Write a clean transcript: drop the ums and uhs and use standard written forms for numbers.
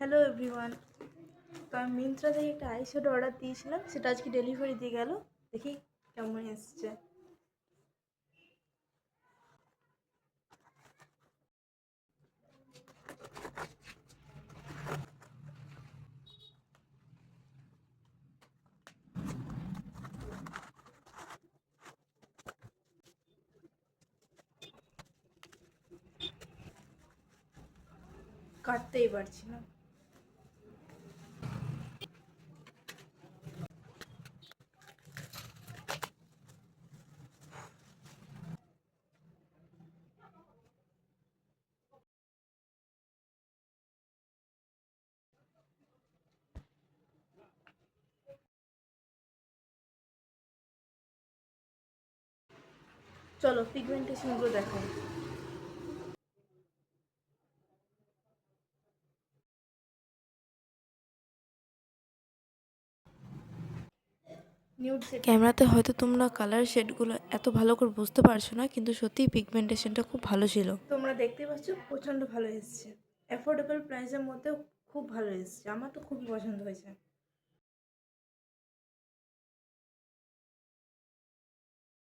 Hello everyone. তো আমি মিন্ত্রা থেকে একটা আইশ্যাডো অর্ডার দিয়েছিলাম, সেটা আজকে ডেলিভারি দিয়ে গেল। দেখি কেমন এসছে। কাটতেই পারছি না। চলো পিগমেন্টেশনগুলো দেখাই। ক্যামেরাতে হয়তো তোমরা কালার শেডগুলো এত ভালো করে বুঝতে পারছো না, কিন্তু সত্যিই পিগমেন্টেশনটা খুব ভালো ছিল। তোমরা দেখতে পাচ্ছ প্রচণ্ড ভালো এসছে, অ্যাফোর্ডেবল প্রাইসের মধ্যে খুব ভালো এসছে। আমার তো খুবই পছন্দ হয়েছে।